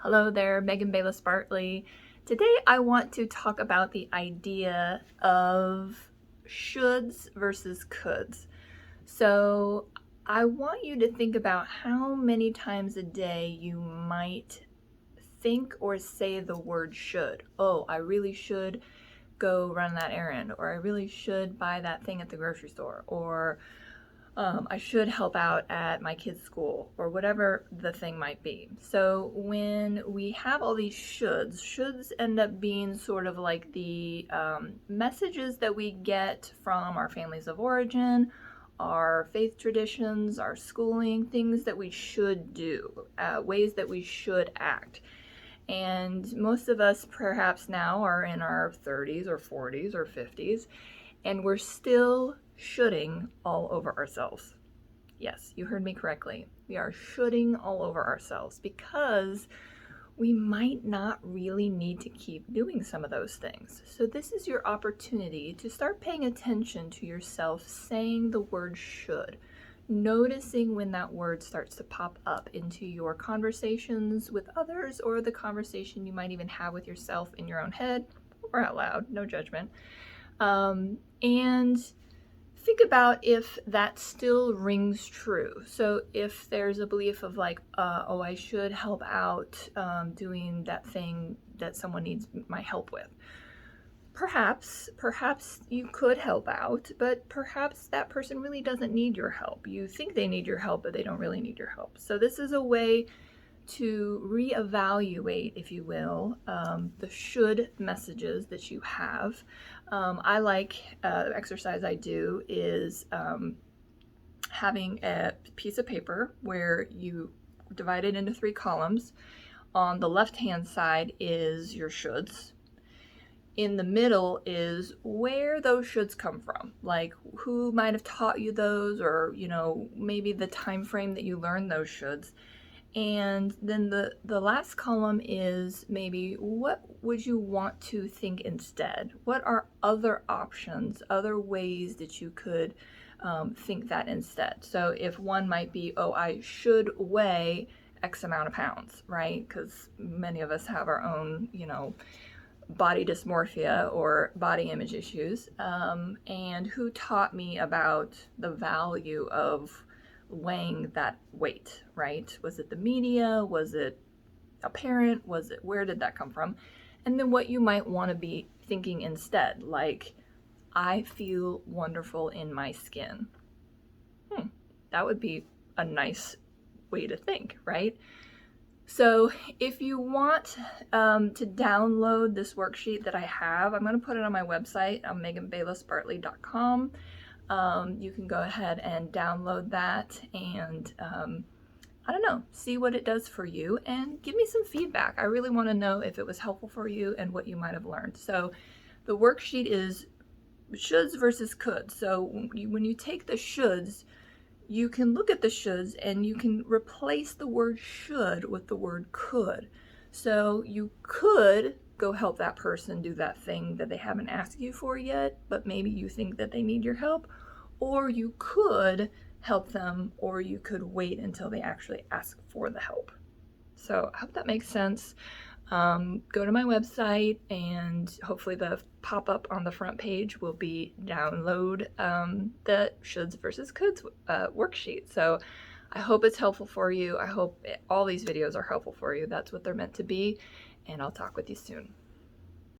Hello there, Megan Bayless Bartley. Today I want to talk about the idea of shoulds versus coulds. So I want you to think about how many times a day you might think or say the word should. Oh, I really should go run that errand, or I really should buy that thing at the grocery store, or I should help out at my kid's school, or whatever the thing might be. So when we have all these shoulds end up being sort of like the messages that we get from our families of origin, our faith traditions, our schooling, things that we should do, ways that we should act. And most of us perhaps now are in our 30s or 40s or 50s, and we're still shoulding all over ourselves. Yes, you heard me correctly. We are shoulding all over ourselves because we might not really need to keep doing some of those things. So this is your opportunity to start paying attention to yourself saying the word should, noticing when that word starts to pop up into your conversations with others, or the conversation you might even have with yourself in your own head or out loud, no judgment. And think about if that still rings true. So if there's a belief of like, oh, I should help out doing that thing that someone needs my help with. Perhaps you could help out, but perhaps that person really doesn't need your help. You think they need your help, but they don't really need your help. So this is a way to reevaluate, if you will, the should messages that you have. I like, the exercise I do is having a piece of paper where you divide it into 3 columns. On the left-hand side is your shoulds. In the middle is where those shoulds come from, like who might have taught you those, or maybe the time frame that you learned those shoulds. And then the last column is maybe what would you want to think instead? What are other options, other ways that you could think that instead? So if one might be, oh, I should weigh X amount of pounds, right? Because many of us have our own, body dysmorphia or body image issues. And who taught me about the value of weighing that weight, right? Was it the media? Was it a parent? Where did that come from? And then what you might want to be thinking instead, like, I feel wonderful in my skin. That would be a nice way to think, right? So if you want to download this worksheet that I have, I'm going to put it on my website on meganbaylessbartley.com. You can go ahead and download that and I don't know, see what it does for you and give me some feedback. I really want to know if it was helpful for you and what you might have learned. So the worksheet is shoulds versus coulds. So when you take the shoulds, you can look at the shoulds and you can replace the word should with the word could. So you could go help that person do that thing that they haven't asked you for yet, but maybe you think that they need your help, or you could help them, or you could wait until they actually ask for the help. So I hope that makes sense. Go to my website, and hopefully the pop-up on the front page will be download the shoulds versus coulds worksheet. So I hope it's helpful for you. I hope all these videos are helpful for you. That's what they're meant to be, and I'll talk with you soon.